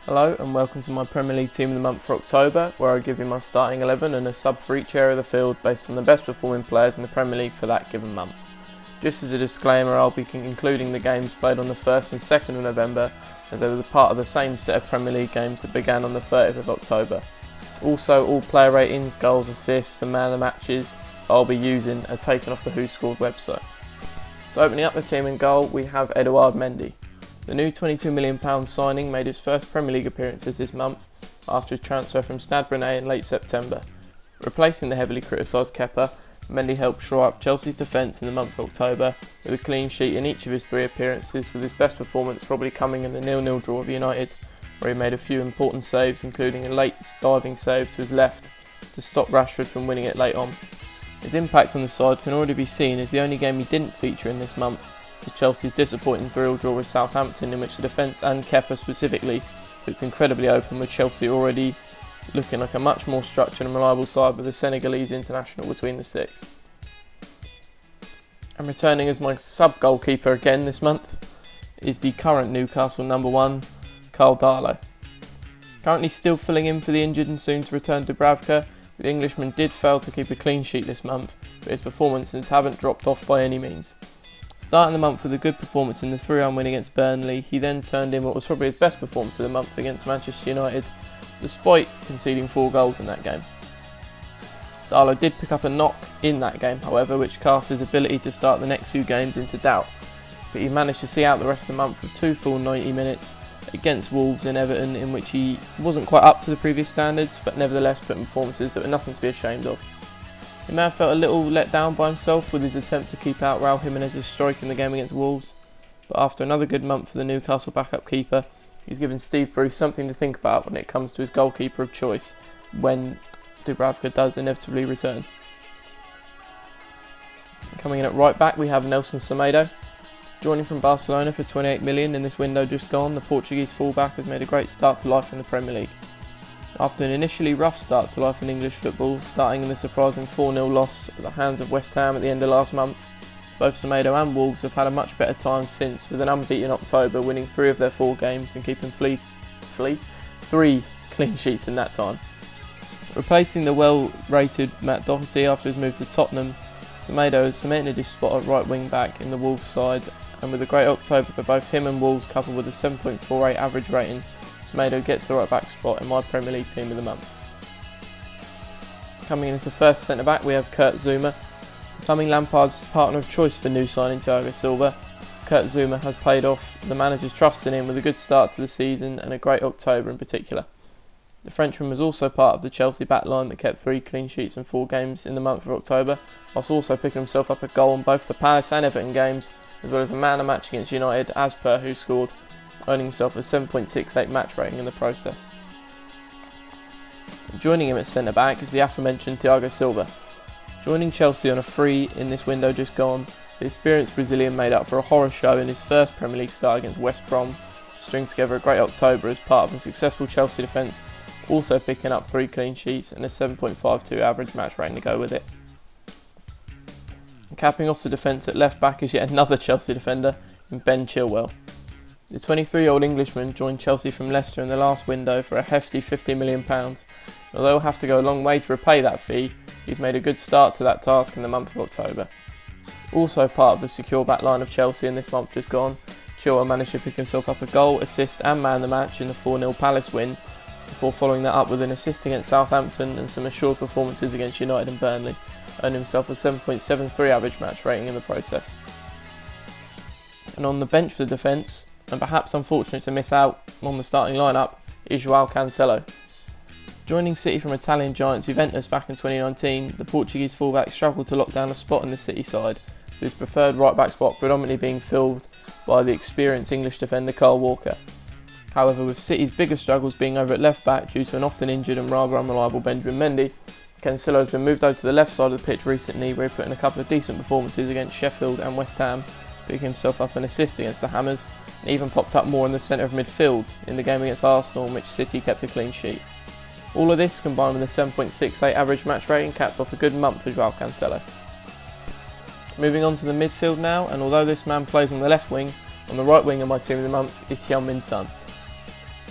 Hello and welcome to my Premier League Team of the Month for October, where I give you my starting 11 and a sub for each area of the field based on the best performing players in the Premier League for that given month. Just as a disclaimer, I'll be including the games played on the 1st and 2nd of November, as they were part of the same set of Premier League games that began on the 30th of October. Also, all player ratings, goals, assists and man of the matches I'll be using are taken off the Who Scored website. So opening up the team in goal, we have Edouard Mendy. The new £22 million signing made his first Premier League appearances this month after his transfer from Stade Rennais in late September. Replacing the heavily criticised Kepa, Mendy helped shore up Chelsea's defence in the month of October with a clean sheet in each of his 3 appearances, with his best performance probably coming in the 0-0 draw with United, where he made a few important saves, including a late diving save to his left to stop Rashford from winning it late on. His impact on the side can already be seen as the only game he didn't feature in this month was Chelsea's disappointing 3-3 draw with Southampton, in which the defence and Kepa specifically looked incredibly open, with Chelsea already looking like a much more structured and reliable side with the Senegalese international between the six. And returning as my sub-goalkeeper again this month is the current Newcastle number 1, Karl Darlow. Currently still filling in for the injured and soon to return Dubravka, the Englishman did fail to keep a clean sheet this month, but his performances haven't dropped off by any means. Starting the month with a good performance in the 3-1 win against Burnley, he then turned in what was probably his best performance of the month against Manchester United, despite conceding 4 goals in that game. Darlow did pick up a knock in that game, however, which cast his ability to start the next few games into doubt, but he managed to see out the rest of the month with 2 full 90 minutes against Wolves and Everton, in which he wasn't quite up to the previous standards, but nevertheless put in performances that were nothing to be ashamed of. He may have felt a little let down by himself with his attempt to keep out Raul Jimenez's strike in the game against Wolves, but after another good month for the Newcastle backup keeper, he's given Steve Bruce something to think about when it comes to his goalkeeper of choice when Dubravka does inevitably return. Coming in at right back, we have Nelson Semedo. Joining from Barcelona for £28 million in this window just gone, the Portuguese fullback has made a great start to life in the Premier League. After an initially rough start to life in English football, starting in the surprising 4-0 loss at the hands of West Ham at the end of last month, both Semedo and Wolves have had a much better time since, with an unbeaten October, winning 3 of their 4 games and keeping 3 clean sheets in that time. Replacing the well-rated Matt Doherty after his move to Tottenham, Semedo has cemented his spot at right wing back in the Wolves side, and with a great October for both him and Wolves coupled with a 7.48 average rating, Semedo gets the right back spot in my Premier League Team of the Month. Coming in as the first centre back, we have Kurt Zouma. Becoming Lampard's partner of choice for new signing Thiago Silva, Kurt Zouma has paid off the manager's trust in him with a good start to the season and a great October in particular. The Frenchman was also part of the Chelsea backline that kept 3 clean sheets in 4 games in the month of October, whilst also picking himself up a goal in both the Palace and Everton games, as well as a man of match against United as per Who Scored, earning himself a 7.68 match rating in the process. Joining him at centre back is the aforementioned Thiago Silva. Joining Chelsea on a free in this window just gone, the experienced Brazilian made up for a horror show in his first Premier League start against West Brom, to string together a great October as part of a successful Chelsea defence, also picking up 3 clean sheets and a 7.52 average match rating to go with it. And capping off the defence at left back is yet another Chelsea defender in Ben Chilwell. The 23-year-old Englishman joined Chelsea from Leicester in the last window for a hefty £50 million. Although he'll have to go a long way to repay that fee, he's made a good start to that task in the month of October. Also part of the secure backline of Chelsea in this month just gone, Chilwell managed to pick himself up a goal, assist and man of the match in the 4-0 Palace win, before following that up with an assist against Southampton and some assured performances against United and Burnley, earning himself a 7.73 average match rating in the process. And on the bench for the defence, and perhaps unfortunate to miss out on the starting lineup, is João Cancelo. Joining City from Italian giants Juventus back in 2019, the Portuguese fullback struggled to lock down a spot in the City side, with his preferred right back spot predominantly being filled by the experienced English defender Kyle Walker. However, with City's biggest struggles being over at left back due to an often injured and rather unreliable Benjamin Mendy, Cancelo has been moved over to the left side of the pitch recently, where he put in a couple of decent performances against Sheffield and West Ham, picking himself up an assist against the Hammers, and even popped up more in the centre of midfield in the game against Arsenal, in which City kept a clean sheet. All of this combined with a 7.68 average match rating capped off a good month for João Cancelo. Moving on to the midfield now, and although this man plays on the left wing, on the right wing of my team of the month is Heung-min Son.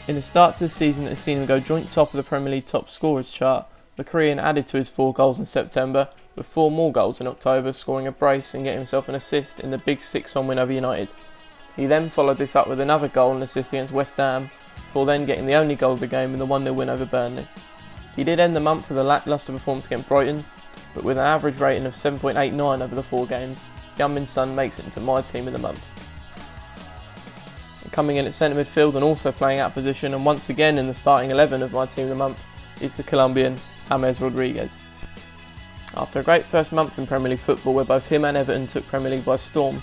In the start to the season that has seen him go joint top of the Premier League top scorers chart, the Korean added to his 4 goals in September, with 4 more goals in October, scoring a brace and getting himself an assist in the big 6-1 win over United. He then followed this up with another goal and assist against West Ham, before then getting the only goal of the game in the 1-0 win over Burnley. He did end the month with a lacklustre performance against Brighton, but with an average rating of 7.89 over the 4 games, Heung-min Son makes it into my team of the month. And coming in at centre midfield and also playing out position and once again in the starting 11 of my team of the month is the Colombian James Rodriguez. After a great first month in Premier League football where both him and Everton took Premier League by storm,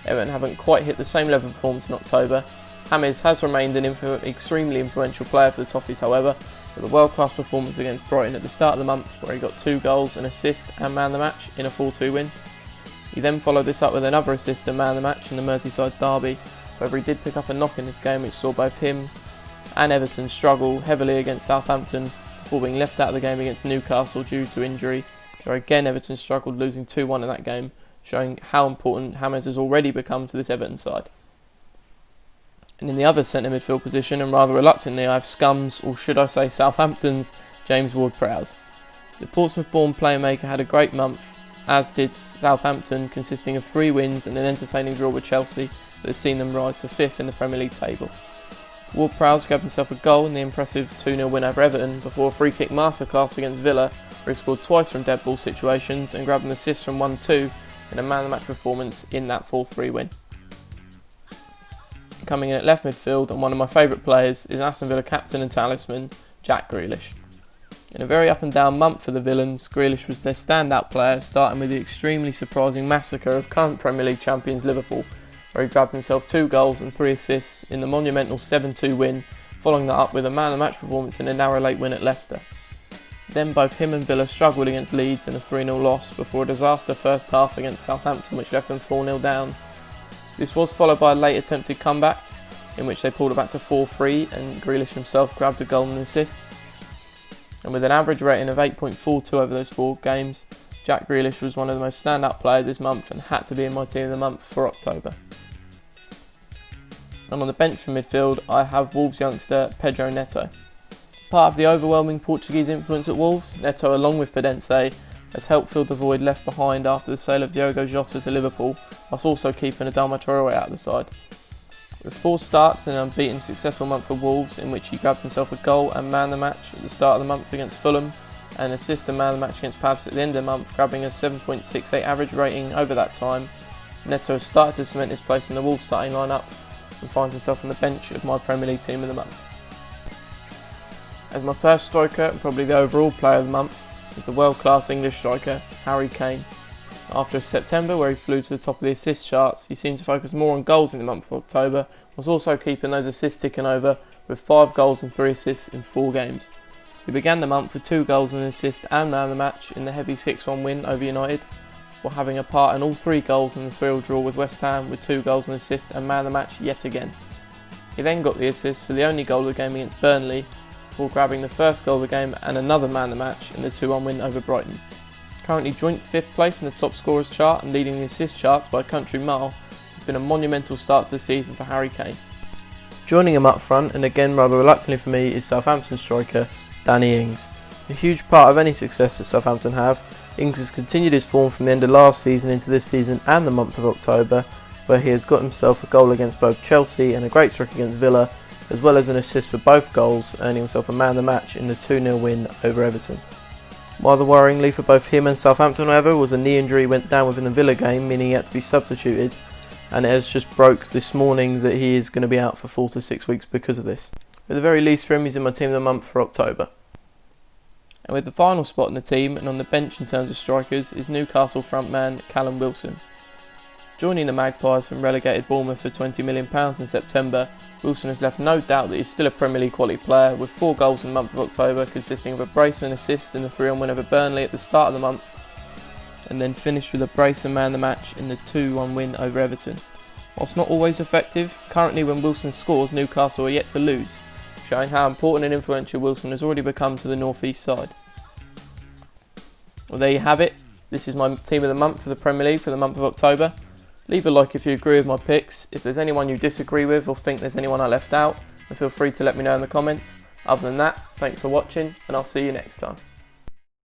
Everton haven't quite hit the same level of performance in October. James has remained an extremely influential player for the Toffees however, with a world-class performance against Brighton at the start of the month where he got 2 goals, an assist and man of the match in a 4-2 win. He then followed this up with another assist and man of the match in the Merseyside derby, however he did pick up a knock in this game which saw both him and Everton struggle heavily against Southampton before being left out of the game against Newcastle due to injury, where again Everton struggled, losing 2-1 in that game, showing how important James has already become to this Everton side. And in the other centre midfield position, and rather reluctantly, I have Scum's, or should I say Southampton's, James Ward-Prowse. The Portsmouth-born playmaker had a great month, as did Southampton, consisting of 3 wins and an entertaining draw with Chelsea that has seen them rise to 5th in the Premier League table. Ward-Prowse grabbed himself a goal in the impressive 2-0 win over Everton before a free-kick masterclass against Villa, where he scored twice from dead ball situations and grabbed an assist from 1-2 in a man-of-the-match performance in that 4-3 win. Coming in at left midfield, and one of my favourite players is Aston Villa captain and talisman, Jack Grealish. In a very up and down month for the Villains, Grealish was their standout player, starting with the extremely surprising massacre of current Premier League champions Liverpool, where he grabbed himself 2 goals and 3 assists in the monumental 7-2 win, following that up with a man-of-the-match performance in a narrow late win at Leicester. Then both him and Villa struggled against Leeds in a 3-0 loss before a disaster first half against Southampton which left them 4-0 down. This was followed by a late attempted comeback in which they pulled it back to 4-3 and Grealish himself grabbed a goal and an assist. And with an average rating of 8.42 over those 4 games, Jack Grealish was one of the most standout players this month and had to be in my team of the month for October. And on the bench for midfield, I have Wolves youngster Pedro Neto. Part of the overwhelming Portuguese influence at Wolves, Neto along with Pedence has helped fill the void left behind after the sale of Diogo Jota to Liverpool, whilst also keeping Adama Traoré out of the side. With 4 starts and an unbeaten successful month for Wolves, in which he grabbed himself a goal and man of the match at the start of the month against Fulham, and assist and man of the match against Palace at the end of the month, grabbing a 7.68 average rating over that time, Neto has started to cement his place in the Wolves starting lineup and finds himself on the bench of my Premier League team of the month. As my first striker and probably the overall player of the month is the world-class English striker Harry Kane. After a September where he flew to the top of the assist charts, he seemed to focus more on goals in the month of October, was also keeping those assists ticking over with 5 goals and 3 assists in 4 games. He began the month with 2 goals and an assist and man of the match in the heavy 6-1 win over United, while having a part in all 3 goals in the 3-3 draw with West Ham with 2 goals and assists and man of the match yet again. He then got the assist for the only goal of the game against Burnley, before grabbing the first goal of the game and another man of the match in the 2-1 win over Brighton. Currently joint 5th place in the top scorers chart and leading the assist charts by a country mile, it's been a monumental start to the season for Harry Kane. Joining him up front, and again rather reluctantly for me, is Southampton striker Danny Ings. A huge part of any success that Southampton have, Ings has continued his form from the end of last season into this season and the month of October, where he has got himself a goal against both Chelsea and a great streak against Villa, as well as an assist for both goals, earning himself a man of the match in the 2-0 win over Everton. Rather worryingly for both him and Southampton, however, was a knee injury went down within the Villa game, meaning he had to be substituted, and it has just broke this morning that he is going to be out for 4 to 6 weeks because of this. At the very least for him, he's in my team of the month for October. And with the final spot in the team and on the bench in terms of strikers is Newcastle frontman Callum Wilson. Joining the Magpies from relegated Bournemouth for £20 million in September, Wilson has left no doubt that he's still a Premier League quality player, with 4 goals in the month of October consisting of a brace and assist in the 3-1 win over Burnley at the start of the month, and then finished with a brace and man of the match in the 2-1 win over Everton. Whilst not always effective, currently when Wilson scores, Newcastle are yet to lose, showing how important and influential Wilson has already become to the North East side. Well, there you have it. This is my team of the month for the Premier League for the month of October. Leave a like if you agree with my picks. If there's anyone you disagree with or think there's anyone I left out, and feel free to let me know in the comments. Other than that, thanks for watching, and I'll see you next time.